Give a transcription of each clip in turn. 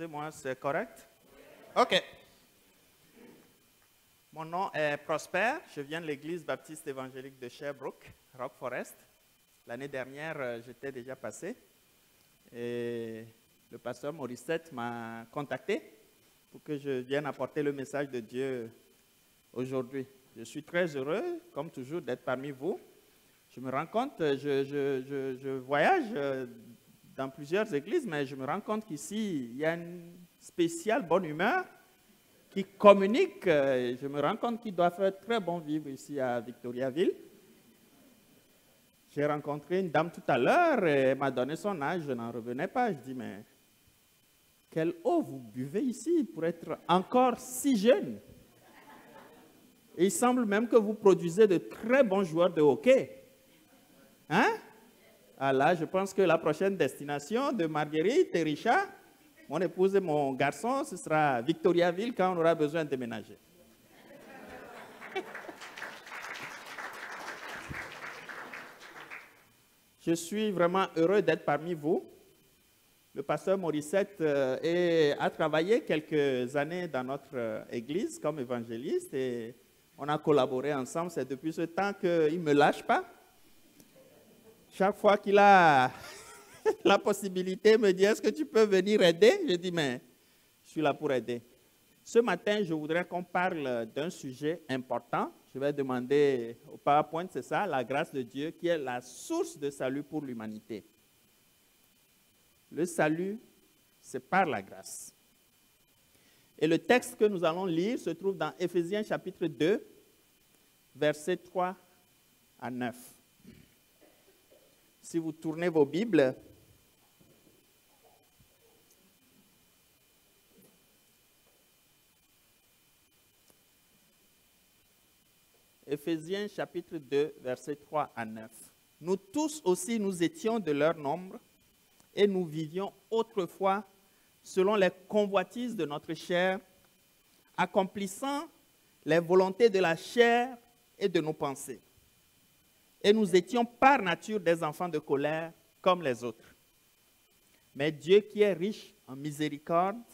Excusez-moi, c'est correct? OK. Mon nom est Prosper. Je viens de l'Église baptiste évangélique de Sherbrooke, Rock Forest. L'année dernière, j'étais déjà passé. Et le pasteur Morissette m'a contacté pour que je vienne apporter le message de Dieu aujourd'hui. Je suis très heureux, comme toujours, d'être parmi vous. Je me rends compte, je voyage dans plusieurs églises, mais je me rends compte qu'ici, il y a une spéciale bonne humeur qui communique. Je me rends compte qu'il doit faire très bon vivre ici à Victoriaville. J'ai rencontré une dame tout à l'heure et elle m'a donné son âge, je n'en revenais pas. Je dis, mais quelle eau vous buvez ici pour être encore si jeune? Et il semble même que vous produisez de très bons joueurs de hockey. Hein? Ah là, je pense que la prochaine destination de Marguerite et Richard, mon épouse et mon garçon, ce sera Victoriaville quand on aura besoin de déménager. Je suis vraiment heureux d'être parmi vous. Le pasteur Morissette a travaillé quelques années dans notre église comme évangéliste et on a collaboré ensemble. C'est depuis ce temps qu'il ne me lâche pas. Chaque fois qu'il a la possibilité, il me dit, est-ce que tu peux venir aider? Je dis, mais je suis là pour aider. Ce matin, je voudrais qu'on parle d'un sujet important. Je vais demander au PowerPoint, c'est ça, la grâce de Dieu, qui est la source de salut pour l'humanité. Le salut, c'est par la grâce. Et le texte que nous allons lire se trouve dans Éphésiens chapitre 2, versets 3 à 9. Si vous tournez vos Bibles, Éphésiens chapitre 2, versets 3 à 9. Nous tous aussi, nous étions de leur nombre et nous vivions autrefois selon les convoitises de notre chair, accomplissant les volontés de la chair et de nos pensées. Et nous étions par nature des enfants de colère comme les autres. Mais Dieu qui est riche en miséricorde,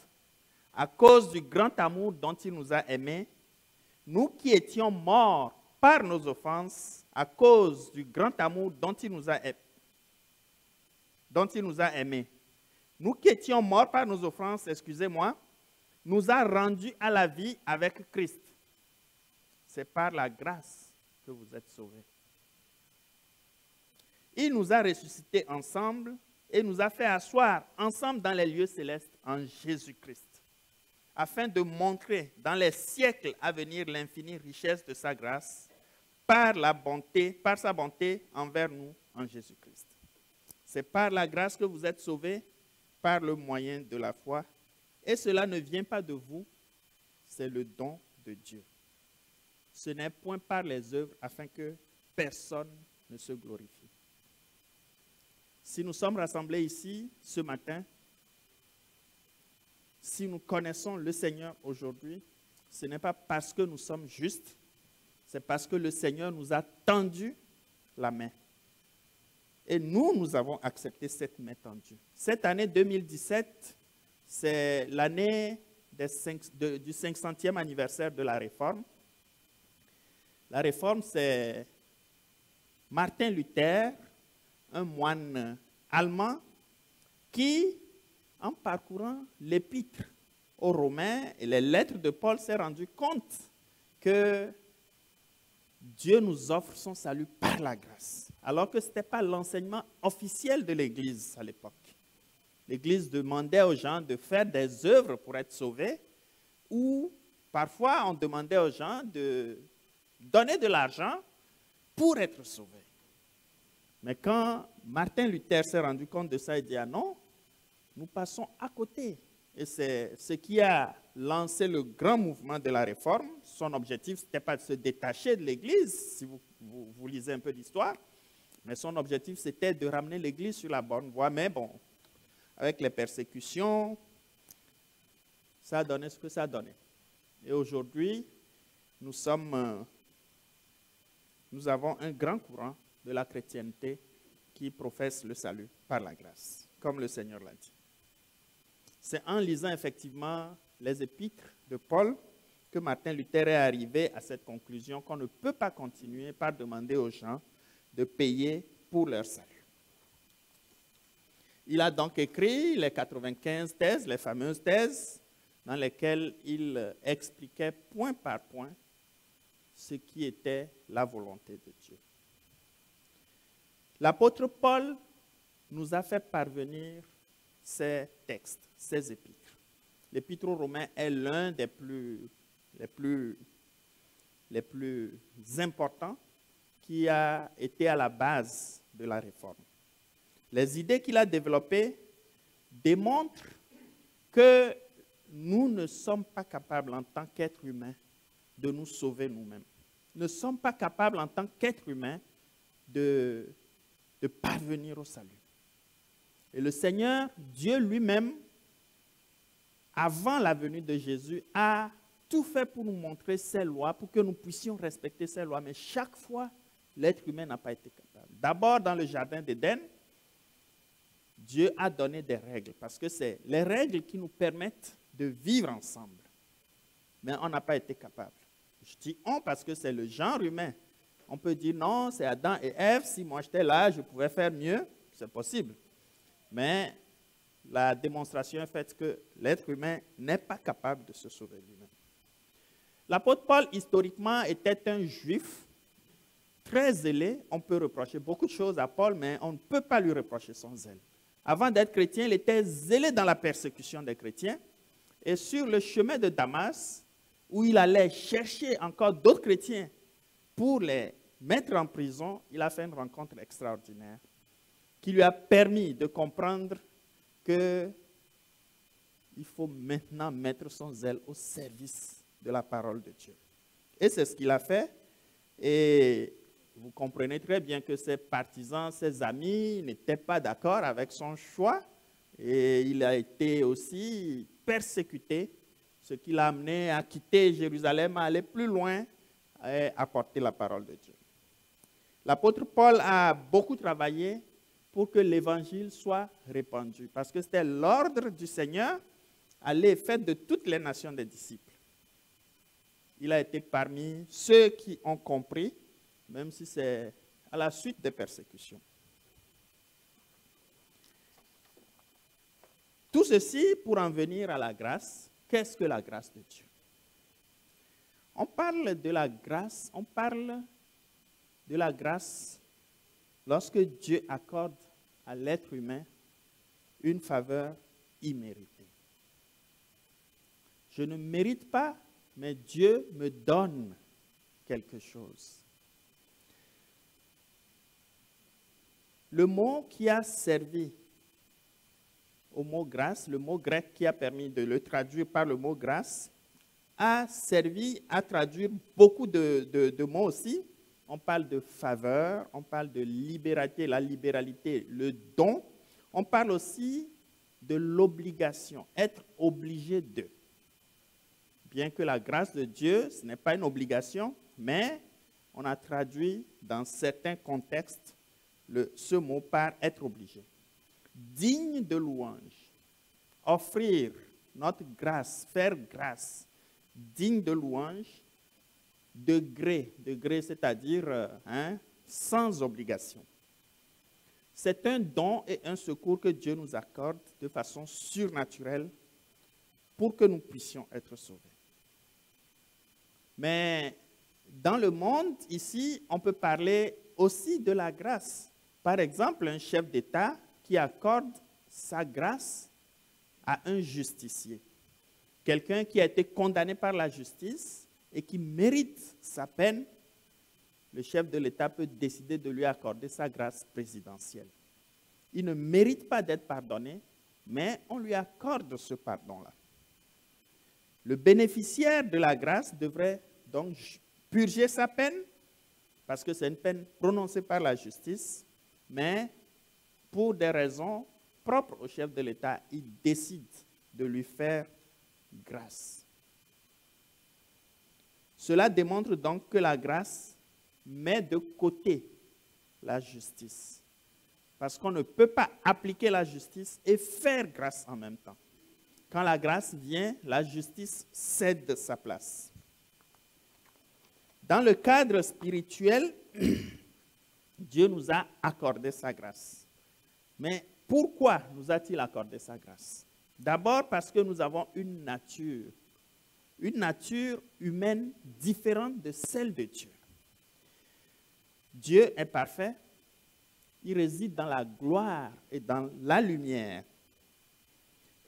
à cause du grand amour dont il nous a aimés, nous qui étions morts par nos offenses, à cause du grand amour dont il nous a aimés, nous qui étions morts par nos offenses, nous a rendus à la vie avec Christ. C'est par la grâce que vous êtes sauvés. Il nous a ressuscités ensemble et nous a fait asseoir ensemble dans les lieux célestes en Jésus-Christ, afin de montrer dans les siècles à venir l'infinie richesse de sa grâce par sa bonté envers nous en Jésus-Christ. C'est par la grâce que vous êtes sauvés, par le moyen de la foi, et cela ne vient pas de vous, c'est le don de Dieu. Ce n'est point par les œuvres afin que personne ne se glorifie. Si nous sommes rassemblés ici ce matin, si nous connaissons le Seigneur aujourd'hui, ce n'est pas parce que nous sommes justes, c'est parce que le Seigneur nous a tendu la main. Et nous avons accepté cette main tendue. Cette année 2017, c'est l'année du 500e anniversaire de la Réforme. La Réforme, c'est Martin Luther, un moine allemand, qui, en parcourant l'épître aux Romains et les lettres de Paul, s'est rendu compte que Dieu nous offre son salut par la grâce, alors que ce n'était pas l'enseignement officiel de l'Église à l'époque. L'Église demandait aux gens de faire des œuvres pour être sauvés, ou parfois on demandait aux gens de donner de l'argent pour être sauvés. Mais quand Martin Luther s'est rendu compte de ça, il dit, ah non, nous passons à côté. Et c'est ce qui a lancé le grand mouvement de la Réforme. Son objectif, ce n'était pas de se détacher de l'Église, si vous lisez un peu d'histoire, mais son objectif, c'était de ramener l'Église sur la bonne voie. Mais bon, avec les persécutions, ça a donné ce que ça a donné. Et aujourd'hui, nous avons un grand courant de la chrétienté qui professe le salut par la grâce, comme le Seigneur l'a dit. C'est en lisant effectivement les épîtres de Paul que Martin Luther est arrivé à cette conclusion qu'on ne peut pas continuer par demander aux gens de payer pour leur salut. Il a donc écrit les 95 thèses, les fameuses thèses, dans lesquelles il expliquait point par point ce qui était la volonté de Dieu. L'apôtre Paul nous a fait parvenir ces textes, ces épîtres. L'épître aux Romains est l'un des les plus importants qui a été à la base de la réforme. Les idées qu'il a développées démontrent que nous ne sommes pas capables en tant qu'êtres humains de nous sauver nous-mêmes. Nous ne sommes pas capables en tant qu'êtres humains de parvenir au salut. Et le Seigneur, Dieu lui-même, avant la venue de Jésus, a tout fait pour nous montrer ses lois, pour que nous puissions respecter ses lois. Mais chaque fois, l'être humain n'a pas été capable. D'abord, dans le jardin d'Éden, Dieu a donné des règles, parce que c'est les règles qui nous permettent de vivre ensemble. Mais on n'a pas été capable. Je dis on parce que c'est le genre humain. On peut dire non, c'est Adam et Ève. Si moi j'étais là, je pouvais faire mieux. C'est possible. Mais la démonstration est faite que l'être humain n'est pas capable de se sauver lui-même. L'apôtre Paul, historiquement, était un juif très zélé. On peut reprocher beaucoup de choses à Paul, mais on ne peut pas lui reprocher son zèle. Avant d'être chrétien, il était zélé dans la persécution des chrétiens. Et sur le chemin de Damas, où il allait chercher encore d'autres chrétiens pour les mettre en prison, il a fait une rencontre extraordinaire qui lui a permis de comprendre qu'il faut maintenant mettre son zèle au service de la parole de Dieu. Et c'est ce qu'il a fait. Et vous comprenez très bien que ses partisans, ses amis n'étaient pas d'accord avec son choix. Et il a été aussi persécuté, ce qui l'a amené à quitter Jérusalem, à aller plus loin et apporter la parole de Dieu. L'apôtre Paul a beaucoup travaillé pour que l'évangile soit répandu, parce que c'était l'ordre du Seigneur, aller faire de toutes les nations des disciples. Il a été parmi ceux qui ont compris, même si c'est à la suite des persécutions. Tout ceci pour en venir à la grâce. Qu'est-ce que la grâce de Dieu? On parle de la grâce lorsque Dieu accorde à l'être humain une faveur imméritée. Je ne mérite pas, mais Dieu me donne quelque chose. Le mot qui a servi au mot grâce, le mot grec qui a permis de le traduire par le mot grâce, a servi à traduire beaucoup de mots aussi. On parle de faveur, on parle de libéralité, la libéralité, le don. On parle aussi de l'obligation, être obligé de. Bien que la grâce de Dieu, ce n'est pas une obligation, mais on a traduit dans certains contextes ce mot par être obligé. Digne de louange, offrir notre grâce, faire grâce, digne de louange, de gré, c'est-à-dire sans obligation. C'est un don et un secours que Dieu nous accorde de façon surnaturelle pour que nous puissions être sauvés. Mais dans le monde, ici, on peut parler aussi de la grâce. Par exemple, un chef d'État qui accorde sa grâce à un justicier. Quelqu'un qui a été condamné par la justice et qui mérite sa peine, le chef de l'État peut décider de lui accorder sa grâce présidentielle. Il ne mérite pas d'être pardonné, mais on lui accorde ce pardon-là. Le bénéficiaire de la grâce devrait donc purger sa peine, parce que c'est une peine prononcée par la justice, mais pour des raisons propres au chef de l'État, il décide de lui faire grâce. Cela démontre donc que la grâce met de côté la justice. Parce qu'on ne peut pas appliquer la justice et faire grâce en même temps. quand la grâce vient, la justice cède sa place. Dans le cadre spirituel, Dieu nous a accordé sa grâce. Mais pourquoi nous a-t-il accordé sa grâce? D'abord parce que nous avons une nature humaine différente de celle de Dieu. Dieu est parfait, il réside dans la gloire et dans la lumière.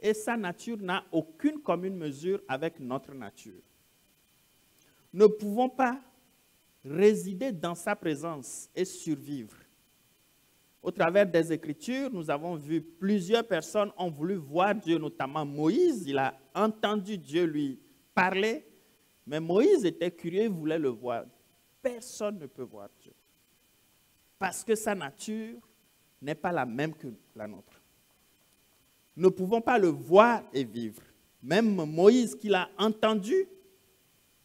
Et sa nature n'a aucune commune mesure avec notre nature. Nous ne pouvons pas résider dans sa présence et survivre. Au travers des Écritures, nous avons vu plusieurs personnes ont voulu voir Dieu, notamment Moïse. Il a entendu Dieu lui parler, mais Moïse était curieux, il voulait le voir. Personne ne peut voir Dieu, parce que sa nature n'est pas la même que la nôtre. Nous ne pouvons pas le voir et vivre. Même Moïse qui l'a entendu,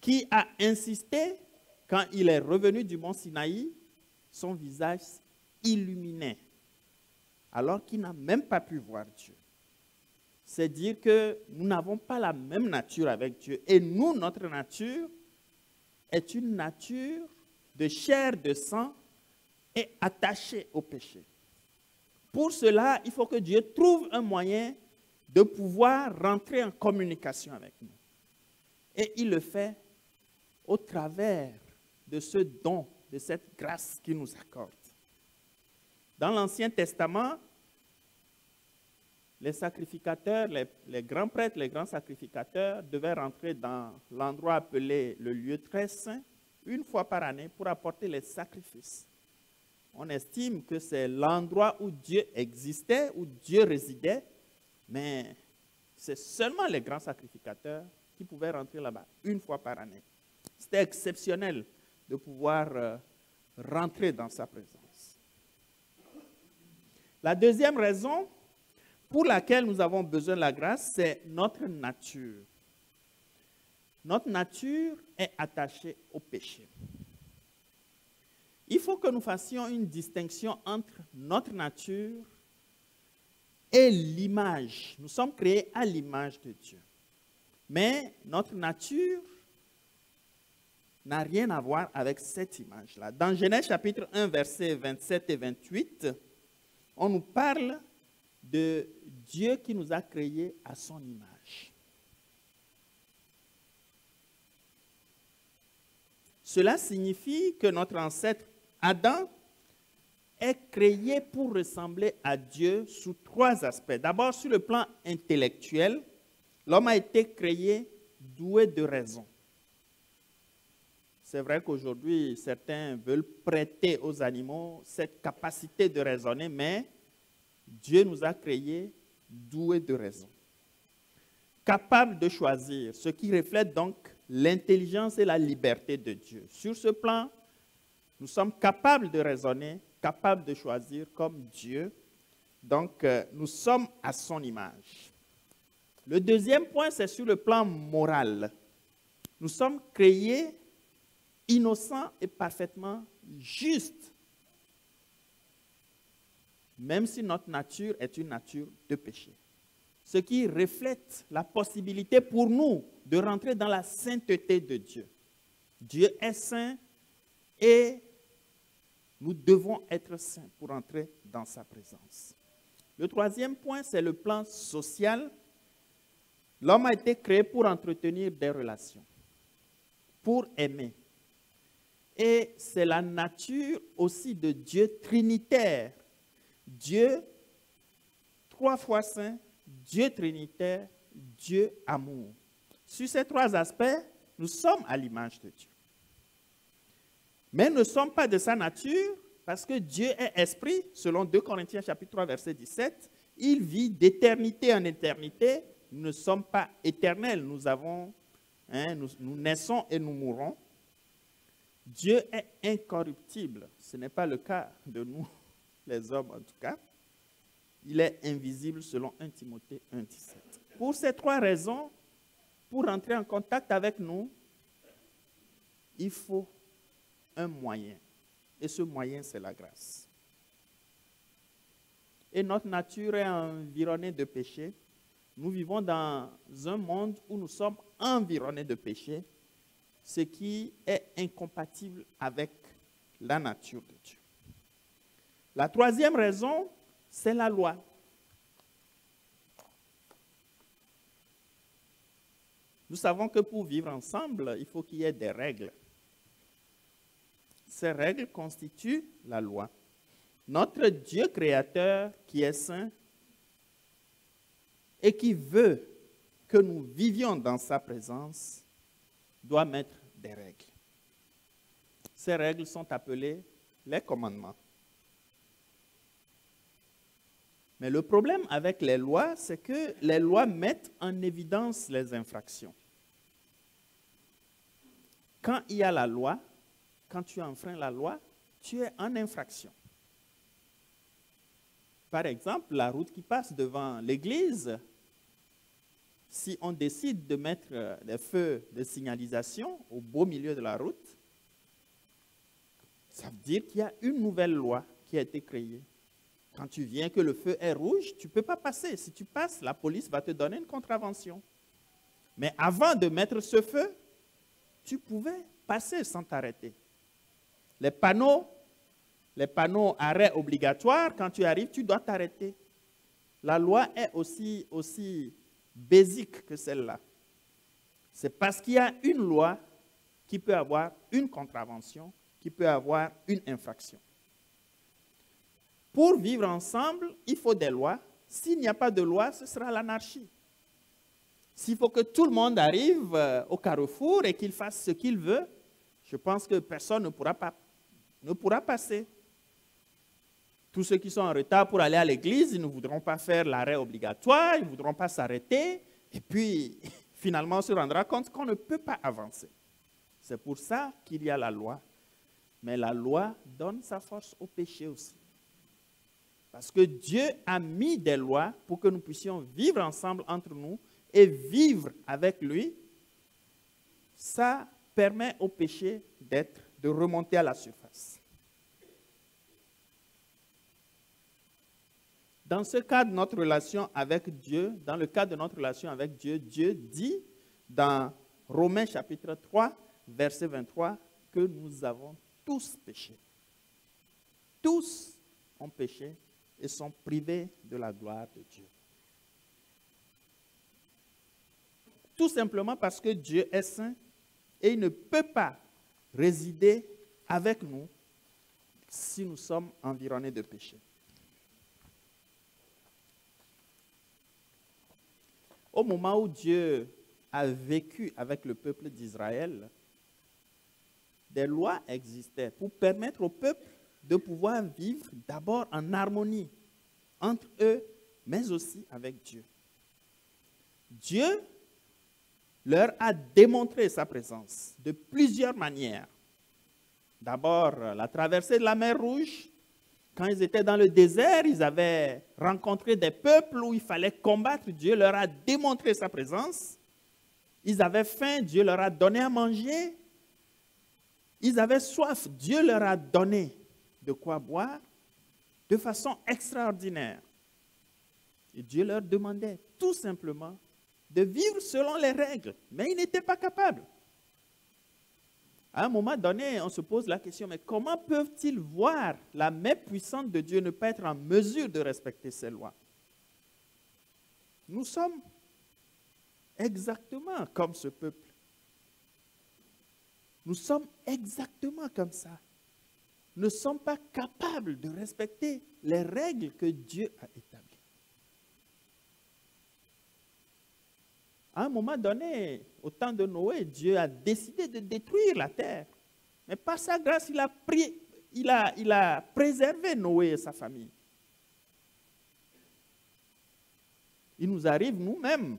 qui a insisté, quand il est revenu du mont Sinaï, son visage illuminait, alors qu'il n'a même pas pu voir Dieu. C'est dire que nous n'avons pas la même nature avec Dieu. Et nous, notre nature est une nature de chair, de sang et attachée au péché. Pour cela, il faut que Dieu trouve un moyen de pouvoir rentrer en communication avec nous. Et il le fait au travers de ce don, de cette grâce qu'il nous accorde. Dans l'Ancien Testament, les sacrificateurs, les grands prêtres, les grands sacrificateurs devaient rentrer dans l'endroit appelé le lieu très saint une fois par année pour apporter les sacrifices. On estime que c'est l'endroit où Dieu existait, où Dieu résidait, mais c'est seulement les grands sacrificateurs qui pouvaient rentrer là-bas une fois par année. C'était exceptionnel de pouvoir rentrer dans sa présence. La deuxième raison pour laquelle nous avons besoin de la grâce, c'est notre nature. Notre nature est attachée au péché. Il faut que nous fassions une distinction entre notre nature et l'image. Nous sommes créés à l'image de Dieu. Mais notre nature n'a rien à voir avec cette image-là. Dans Genèse chapitre 1, versets 27 et 28, on nous parle de Dieu qui nous a créés à son image. Cela signifie que notre ancêtre Adam est créé pour ressembler à Dieu sous trois aspects. D'abord, sur le plan intellectuel, l'homme a été créé doué de raison. C'est vrai qu'aujourd'hui, certains veulent prêter aux animaux cette capacité de raisonner, mais Dieu nous a créés doués de raison. Capables de choisir, ce qui reflète donc l'intelligence et la liberté de Dieu. Sur ce plan, nous sommes capables de raisonner, capables de choisir comme Dieu. Donc, nous sommes à son image. Le deuxième point, c'est sur le plan moral. Nous sommes créés innocents et parfaitement justes, même si notre nature est une nature de péché. Ce qui reflète la possibilité pour nous de rentrer dans la sainteté de Dieu. Dieu est saint et nous devons être saints pour entrer dans sa présence. Le troisième point, c'est le plan social. L'homme a été créé pour entretenir des relations, pour aimer. Et c'est la nature aussi de Dieu trinitaire. Dieu, trois fois saint, Dieu trinitaire, Dieu amour. Sur ces trois aspects, nous sommes à l'image de Dieu. Mais nous ne sommes pas de sa nature parce que Dieu est esprit, selon 2 Corinthiens chapitre 3, verset 17. Il vit d'éternité en éternité. Nous ne sommes pas éternels. Nous naissons et nous mourons. Dieu est incorruptible. Ce n'est pas le cas de nous, les hommes en tout cas. Il est invisible selon 1 Timothée 1,17. Pour ces trois raisons, pour entrer en contact avec nous, il faut un moyen. Et ce moyen, c'est la grâce. Et notre nature est environnée de péché. Nous vivons dans un monde où nous sommes environnés de péché, ce qui est incompatible avec la nature de Dieu. La troisième raison, c'est la loi. Nous savons que pour vivre ensemble, il faut qu'il y ait des règles. Ces règles constituent la loi. Notre Dieu créateur qui est saint et qui veut que nous vivions dans sa présence doit mettre des règles. Ces règles sont appelées les commandements. Mais le problème avec les lois, c'est que les lois mettent en évidence les infractions. Quand il y a la loi, quand tu enfreins la loi, tu es en infraction. Par exemple, la route qui passe devant l'église, si on décide de mettre des feux de signalisation au beau milieu de la route, ça veut dire qu'il y a une nouvelle loi qui a été créée. Quand tu viens que le feu est rouge, tu ne peux pas passer. Si tu passes, la police va te donner une contravention. Mais avant de mettre ce feu, tu pouvais passer sans t'arrêter. Les panneaux arrêt obligatoire, quand tu arrives, tu dois t'arrêter. La loi est aussi basique que celle-là. C'est parce qu'il y a une loi qui peut avoir une contravention, qui peut avoir une infraction. Pour vivre ensemble, il faut des lois. S'il n'y a pas de loi, ce sera l'anarchie. S'il faut que tout le monde arrive au carrefour et qu'il fasse ce qu'il veut, je pense que personne ne pourra passer. Tous ceux qui sont en retard pour aller à l'église, ils ne voudront pas faire l'arrêt obligatoire, ils ne voudront pas s'arrêter. Et puis, finalement, on se rendra compte qu'on ne peut pas avancer. C'est pour ça qu'il y a la loi. Mais la loi donne sa force au péché aussi. Parce que Dieu a mis des lois pour que nous puissions vivre ensemble entre nous et vivre avec lui. Ça permet au péché de remonter à la surface. Dans ce cas de notre relation avec Dieu, dans le cas de notre relation avec Dieu, Dieu dit dans Romains chapitre 3, verset 23, que nous avons tous péché. Tous ont péché et sont privés de la gloire de Dieu. Tout simplement parce que Dieu est saint et il ne peut pas résider avec nous si nous sommes environnés de péché. Au moment où Dieu a vécu avec le peuple d'Israël, des lois existaient pour permettre au peuple de pouvoir vivre d'abord en harmonie entre eux, mais aussi avec Dieu. Dieu leur a démontré sa présence de plusieurs manières. D'abord, la traversée de la mer Rouge. Quand ils étaient dans le désert, ils avaient rencontré des peuples où il fallait combattre. Dieu leur a démontré sa présence. Ils avaient faim, Dieu leur a donné à manger. Ils avaient soif, Dieu leur a donné de quoi boire de façon extraordinaire. Et Dieu leur demandait tout simplement de vivre selon les règles, mais ils n'étaient pas capables. À un moment donné, on se pose la question, mais comment peuvent-ils voir la main puissante de Dieu ne pas être en mesure de respecter ses lois? Nous sommes exactement comme ce peuple. Nous sommes exactement comme ça. Nous ne sommes pas capables de respecter les règles que Dieu a établies. À un moment donné, au temps de Noé, Dieu a décidé de détruire la terre. Mais par sa grâce, il a préservé Noé et sa famille. Il nous arrive nous-mêmes,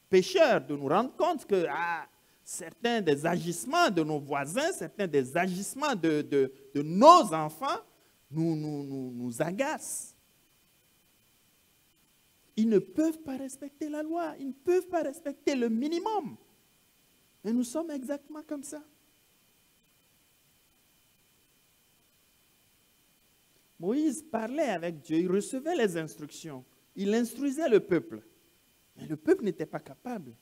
pécheurs, de nous rendre compte que certains des agissements de nos voisins, certains des agissements de nos enfants nous agacent. Ils ne peuvent pas respecter la loi, ils ne peuvent pas respecter le minimum. Mais nous sommes exactement comme ça. Moïse parlait avec Dieu, il recevait les instructions, il instruisait le peuple. Mais le peuple n'était pas capable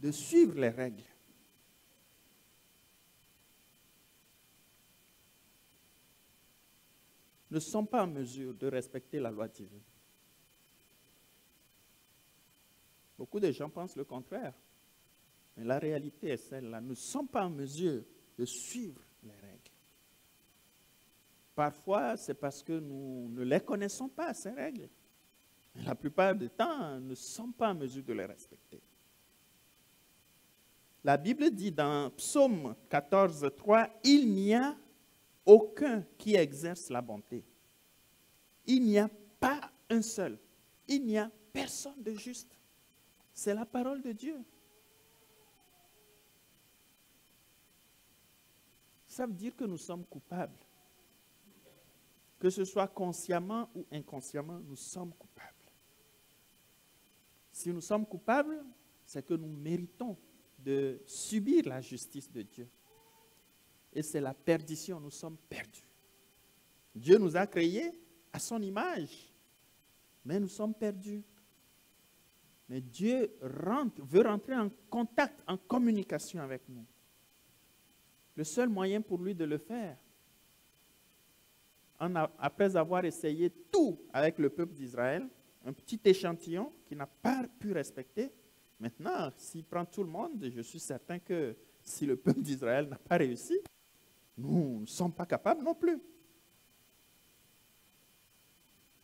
de suivre les règles. Ne sont pas en mesure de respecter la loi divine. Beaucoup de gens pensent le contraire. Mais la réalité est celle-là. Nous ne sommes pas en mesure de suivre les règles. Parfois, c'est parce que nous ne les connaissons pas, ces règles. Mais la plupart du temps, nous ne sommes pas en mesure de les respecter. La Bible dit dans Psaume 14, 3, « Il n'y a aucun qui exerce la bonté. Il n'y a pas un seul. Il n'y a personne de juste. » C'est la parole de Dieu. Ça veut dire que nous sommes coupables. Que ce soit consciemment ou inconsciemment, nous sommes coupables. Si nous sommes coupables, c'est que nous méritons de subir la justice de Dieu. Et c'est la perdition, nous sommes perdus. Dieu nous a créés à son image, mais nous sommes perdus. Mais Dieu veut rentrer en contact, en communication avec nous. Le seul moyen pour lui de le faire, après avoir essayé tout avec le peuple d'Israël, un petit échantillon qui n'a pas pu respecter, maintenant, s'il prend tout le monde, je suis certain que si le peuple d'Israël n'a pas réussi, nous ne sommes pas capables non plus.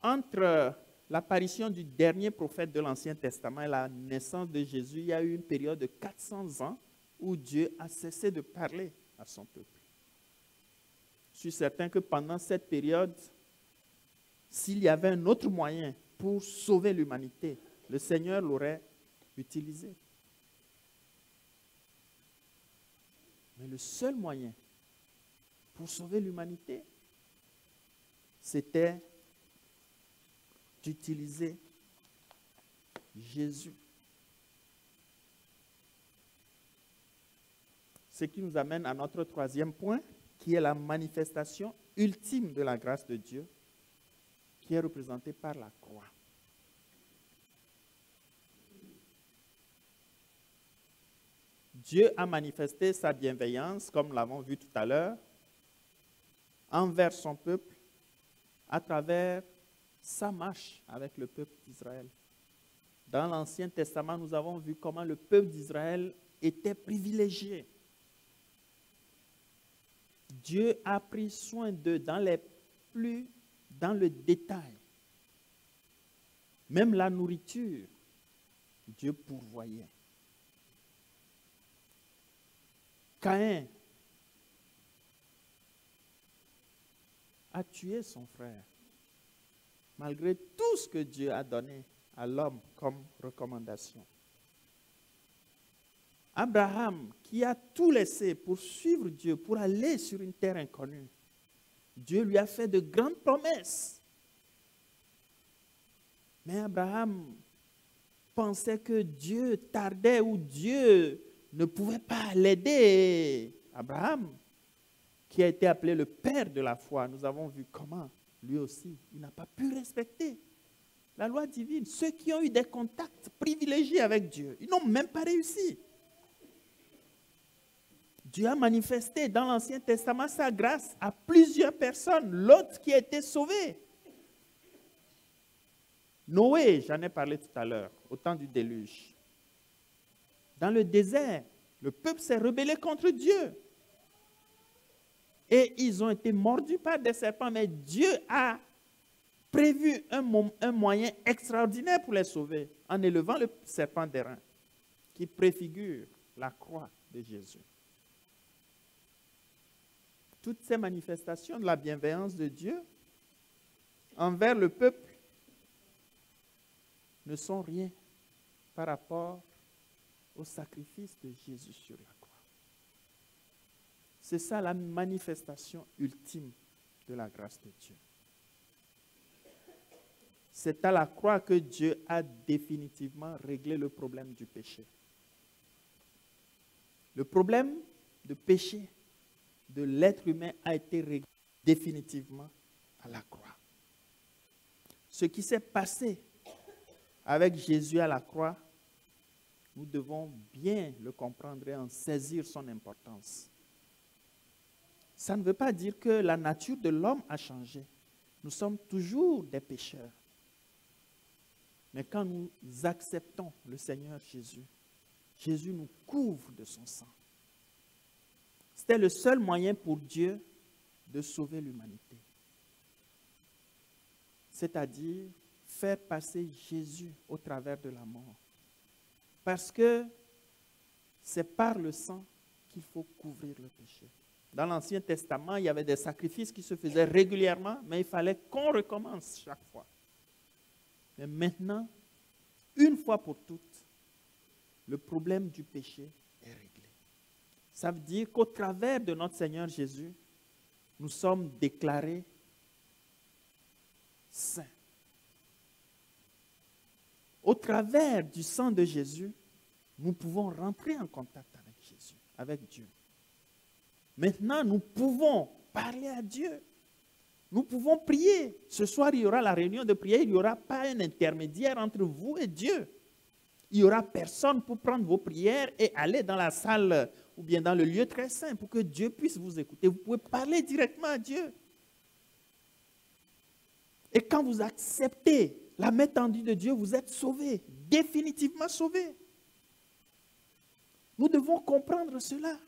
Entre l'apparition du dernier prophète de l'Ancien Testament et la naissance de Jésus, il y a eu une période de 400 ans où Dieu a cessé de parler à son peuple. Je suis certain que pendant cette période, s'il y avait un autre moyen pour sauver l'humanité, le Seigneur l'aurait utilisé. Mais le seul moyen pour sauver l'humanité, c'était d'utiliser Jésus. Ce qui nous amène à notre troisième point, qui est la manifestation ultime de la grâce de Dieu, qui est représentée par la croix. Dieu a manifesté sa bienveillance, comme l'avons vu tout à l'heure, envers son peuple, à travers sa marche avec le peuple d'Israël. Dans l'Ancien Testament, nous avons vu comment le peuple d'Israël était privilégié. Dieu a pris soin d'eux dans le détail. Même la nourriture, Dieu pourvoyait. Caïn a tué son frère, malgré tout ce que Dieu a donné à l'homme comme recommandation. Abraham, qui a tout laissé pour suivre Dieu, pour aller sur une terre inconnue, Dieu lui a fait de grandes promesses. Mais Abraham pensait que Dieu tardait ou Dieu ne pouvait pas l'aider. Abraham, qui a été appelé le père de la foi, nous avons vu comment, lui aussi, il n'a pas pu respecter la loi divine. Ceux qui ont eu des contacts privilégiés avec Dieu, ils n'ont même pas réussi. Dieu a manifesté dans l'Ancien Testament sa grâce à plusieurs personnes. L'autre qui a été sauvé. Noé, j'en ai parlé tout à l'heure, au temps du déluge. Dans le désert, le peuple s'est rebellé contre Dieu. Et ils ont été mordus par des serpents, mais Dieu a prévu un moyen extraordinaire pour les sauver, en élevant le serpent d'airain, qui préfigure la croix de Jésus. Toutes ces manifestations de la bienveillance de Dieu envers le peuple ne sont rien par rapport au sacrifice de Jésus sur la croix. C'est ça la manifestation ultime de la grâce de Dieu. C'est à la croix que Dieu a définitivement réglé le problème du péché. Le problème de péché de l'être humain a été réglé définitivement à la croix. Ce qui s'est passé avec Jésus à la croix nous devons bien le comprendre et en saisir son importance. Ça ne veut pas dire que la nature de l'homme a changé. Nous sommes toujours des pécheurs. Mais quand nous acceptons le Seigneur Jésus, Jésus nous couvre de son sang. C'était le seul moyen pour Dieu de sauver l'humanité. C'est-à-dire faire passer Jésus au travers de la mort. Parce que c'est par le sang qu'il faut couvrir le péché. Dans l'Ancien Testament, il y avait des sacrifices qui se faisaient régulièrement, mais il fallait qu'on recommence chaque fois. Mais maintenant, une fois pour toutes, le problème du péché est réglé. Ça veut dire qu'au travers de notre Seigneur Jésus, nous sommes déclarés saints. Au travers du sang de Jésus, nous pouvons rentrer en contact avec Jésus, avec Dieu. Maintenant, nous pouvons parler à Dieu. Nous pouvons prier. Ce soir, il y aura la réunion de prière. Il n'y aura pas un intermédiaire entre vous et Dieu. Il n'y aura personne pour prendre vos prières et aller dans la salle ou bien dans le lieu très saint pour que Dieu puisse vous écouter. Vous pouvez parler directement à Dieu. Et quand vous acceptez la main tendue de Dieu, vous êtes sauvés, définitivement sauvés. Nous devons comprendre cela.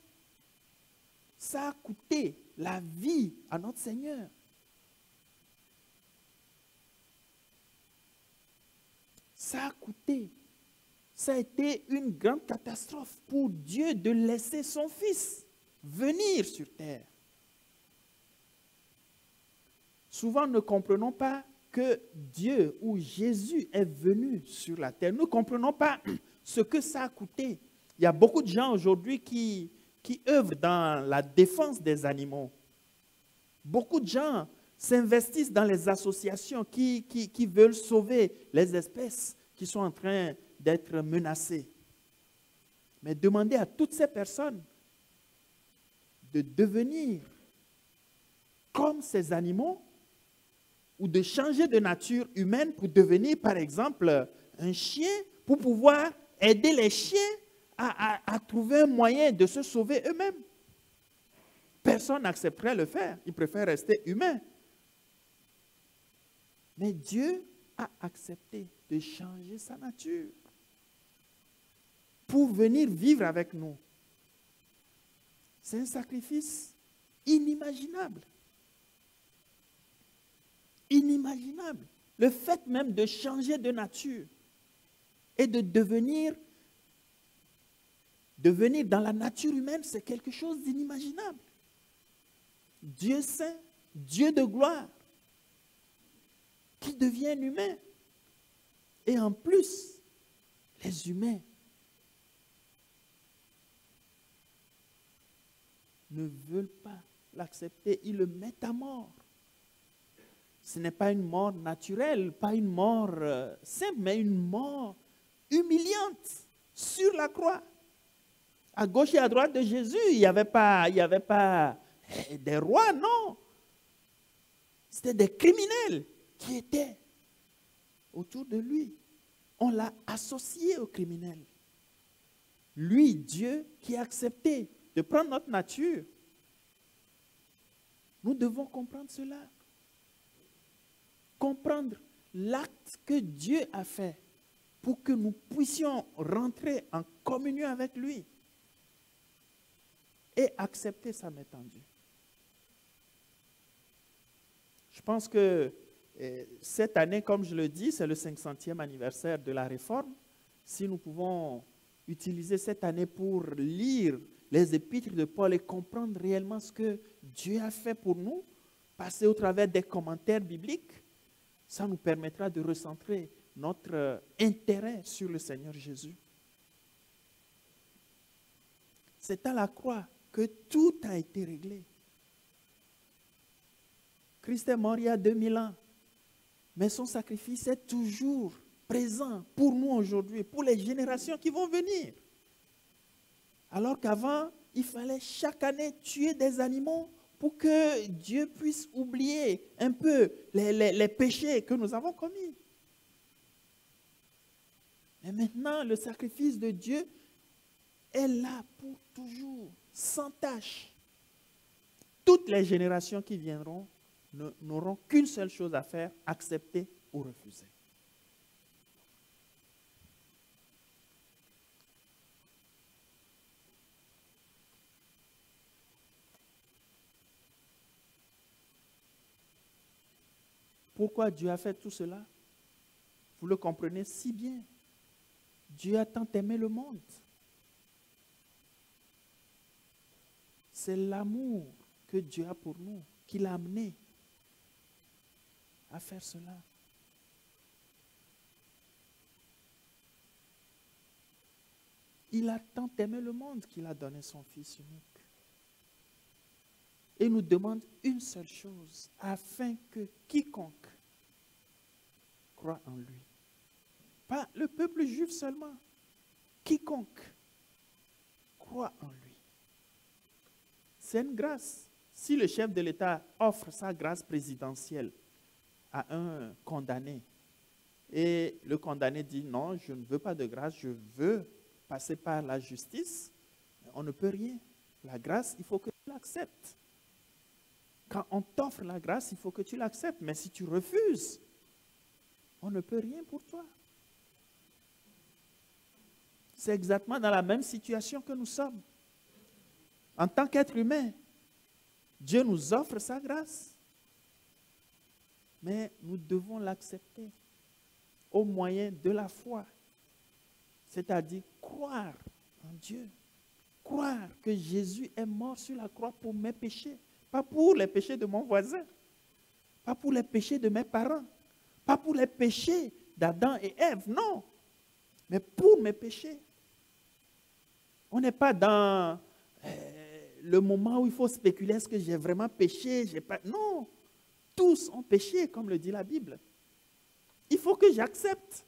Ça a coûté la vie à notre Seigneur. Ça a coûté. Ça a été une grande catastrophe pour Dieu de laisser son Fils venir sur terre. Souvent, nous ne comprenons pas que Dieu ou Jésus est venu sur la terre. Nous ne comprenons pas ce que ça a coûté. Il y a beaucoup de gens aujourd'hui qui œuvrent dans la défense des animaux. Beaucoup de gens s'investissent dans les associations qui veulent sauver les espèces qui sont en train d'être menacées. Mais demandez à toutes ces personnes de devenir comme ces animaux ou de changer de nature humaine pour devenir, par exemple, un chien pour pouvoir aider les chiens à trouver un moyen de se sauver eux-mêmes. Personne n'accepterait le faire. Ils préfèrent rester humains. Mais Dieu a accepté de changer sa nature pour venir vivre avec nous. C'est un sacrifice inimaginable. Inimaginable. Le fait même de changer de nature et de devenir dans la nature humaine, c'est quelque chose d'inimaginable. Dieu saint, Dieu de gloire, qui devient humain. Et en plus, les humains ne veulent pas l'accepter. Ils le mettent à mort. Ce n'est pas une mort naturelle, pas une mort simple, mais une mort humiliante sur la croix. À gauche et à droite de Jésus, il n'y avait pas des rois, non. C'était des criminels qui étaient autour de lui. On l'a associé aux criminels. Lui, Dieu, qui a accepté de prendre notre nature. Nous devons comprendre cela. Comprendre l'acte que Dieu a fait pour que nous puissions rentrer en communion avec lui et accepter sa main tendue. Je pense que cette année, comme je le dis, c'est le 500e anniversaire de la Réforme. Si nous pouvons utiliser cette année pour lire les épîtres de Paul et comprendre réellement ce que Dieu a fait pour nous, passer au travers des commentaires bibliques, ça nous permettra de recentrer notre intérêt sur le Seigneur Jésus. C'est à la croix que tout a été réglé. Christ est mort il y a 2000 ans, mais son sacrifice est toujours présent pour nous aujourd'hui, pour les générations qui vont venir. Alors qu'avant, il fallait chaque année tuer des animaux pour que Dieu puisse oublier un peu les péchés que nous avons commis. Mais maintenant, le sacrifice de Dieu est là pour toujours, sans tâche. Toutes les générations qui viendront n'auront qu'une seule chose à faire, accepter ou refuser. Pourquoi Dieu a fait tout cela? Vous le comprenez si bien. Dieu a tant aimé le monde. C'est l'amour que Dieu a pour nous qui l'a amené à faire cela. Il a tant aimé le monde qu'il a donné son Fils unique. Et nous demande une seule chose, afin que quiconque croit en lui, pas le peuple juif seulement, quiconque croit en lui. C'est une grâce. Si le chef de l'État offre sa grâce présidentielle à un condamné, et le condamné dit non, je ne veux pas de grâce, je veux passer par la justice, on ne peut rien. La grâce, il faut que tu l'acceptes. Quand on t'offre la grâce, il faut que tu l'acceptes. Mais si tu refuses, on ne peut rien pour toi. C'est exactement dans la même situation que nous sommes. En tant qu'être humain, Dieu nous offre sa grâce. Mais nous devons l'accepter au moyen de la foi. C'est-à-dire croire en Dieu. Croire que Jésus est mort sur la croix pour mes péchés. Pas pour les péchés de mon voisin. Pas pour les péchés de mes parents. Pas pour les péchés d'Adam et Ève, non. Mais pour mes péchés. On n'est pas dans le moment où il faut spéculer, est-ce que j'ai vraiment péché, j'ai pas... Non. Tous ont péché, comme le dit la Bible. Il faut que j'accepte.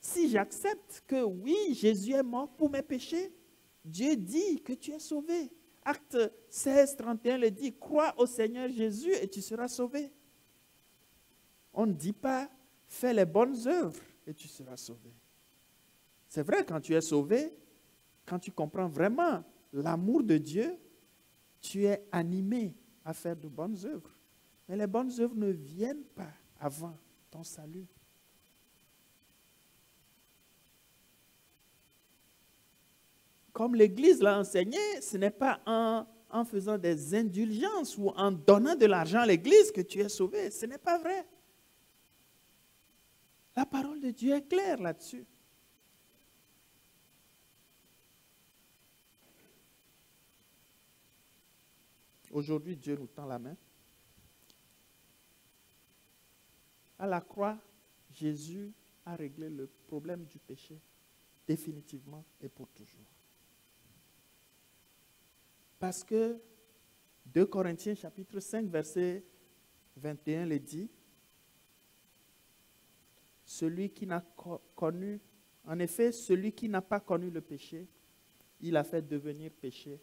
Si j'accepte que oui, Jésus est mort pour mes péchés, Dieu dit que tu es sauvé. Acte 16, 31 le dit, crois au Seigneur Jésus et tu seras sauvé. On ne dit pas, fais les bonnes œuvres et tu seras sauvé. C'est vrai, quand tu es sauvé, quand tu comprends vraiment l'amour de Dieu, tu es animé à faire de bonnes œuvres. Mais les bonnes œuvres ne viennent pas avant ton salut. Comme l'Église l'a enseigné, ce n'est pas en faisant des indulgences ou en donnant de l'argent à l'Église que tu es sauvé. Ce n'est pas vrai. La parole de Dieu est claire là-dessus. Aujourd'hui, Dieu nous tend la main. À la croix, Jésus a réglé le problème du péché définitivement et pour toujours. Parce que 2 Corinthiens chapitre 5 verset 21 le dit, celui qui n'a connu, en effet, celui qui n'a pas connu le péché, il a fait devenir péché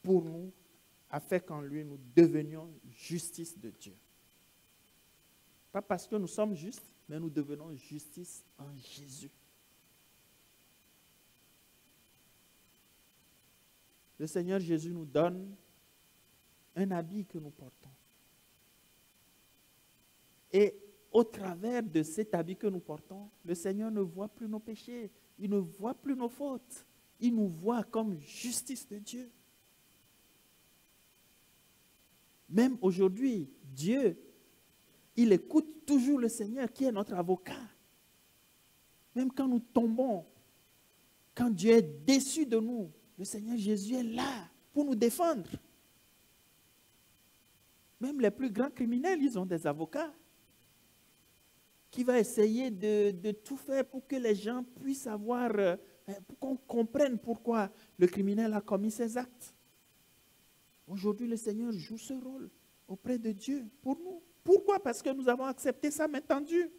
pour nous, afin qu'en lui nous devenions justice de Dieu. Pas parce que nous sommes justes, mais nous devenons justice en Jésus. Le Seigneur Jésus nous donne un habit que nous portons. Et au travers de cet habit que nous portons, le Seigneur ne voit plus nos péchés, il ne voit plus nos fautes. Il nous voit comme justice de Dieu. Même aujourd'hui, Dieu, il écoute toujours le Seigneur qui est notre avocat. Même quand nous tombons, quand Dieu est déçu de nous, le Seigneur Jésus est là pour nous défendre. Même les plus grands criminels, ils ont des avocats qui vont essayer de tout faire pour que les gens puissent avoir, pour qu'on comprenne pourquoi le criminel a commis ses actes. Aujourd'hui, le Seigneur joue ce rôle auprès de Dieu pour nous. Pourquoi? Parce que nous avons accepté sa main tendue.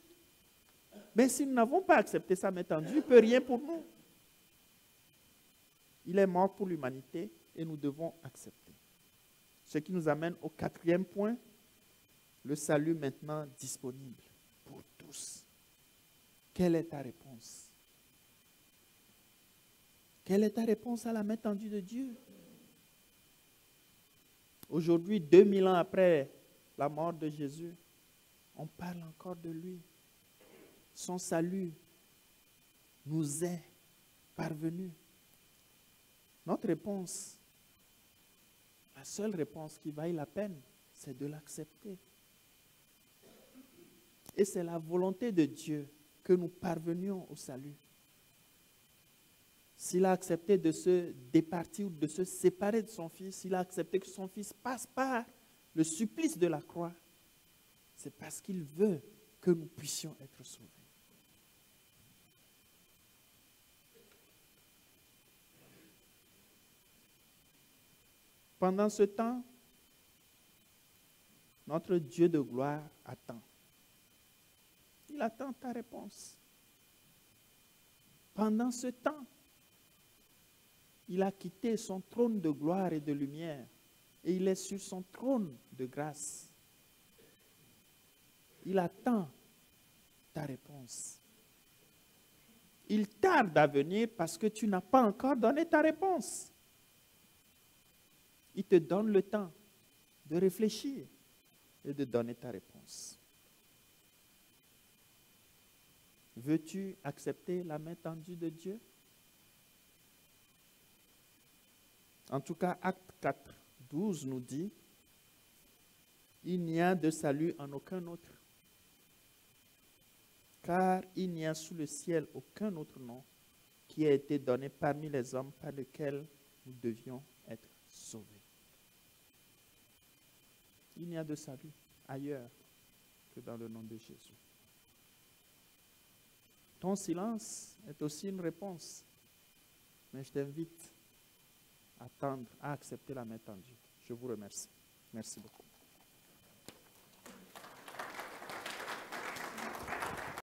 Mais si nous n'avons pas accepté sa main tendue, il ne peut rien pour nous. Il est mort pour l'humanité et nous devons accepter. Ce qui nous amène au 4e point, le salut maintenant disponible pour tous. Quelle est ta réponse? Quelle est ta réponse à la main tendue de Dieu? Aujourd'hui, 2000 ans après la mort de Jésus, on parle encore de lui. Son salut nous est parvenu. Notre réponse, la seule réponse qui vaille la peine, c'est de l'accepter. Et c'est la volonté de Dieu que nous parvenions au salut. S'il a accepté de se départir ou de se séparer de son Fils, s'il a accepté que son Fils passe par le supplice de la croix, c'est parce qu'il veut que nous puissions être sauvés. Pendant ce temps, notre Dieu de gloire attend. Il attend ta réponse. Pendant ce temps, il a quitté son trône de gloire et de lumière et il est sur son trône de grâce. Il attend ta réponse. Il tarde à venir parce que tu n'as pas encore donné ta réponse. Il te donne le temps de réfléchir et de donner ta réponse. Veux-tu accepter la main tendue de Dieu? En tout cas, Acte 4, 12 nous dit, « Il n'y a de salut en aucun autre, car il n'y a sous le ciel aucun autre nom qui ait été donné parmi les hommes par lequel nous devions être sauvés. » Il n'y a de salut ailleurs que dans le nom de Jésus. Ton silence est aussi une réponse, mais je t'invite à attendre, à accepter la main tendue. Je vous remercie. Merci beaucoup.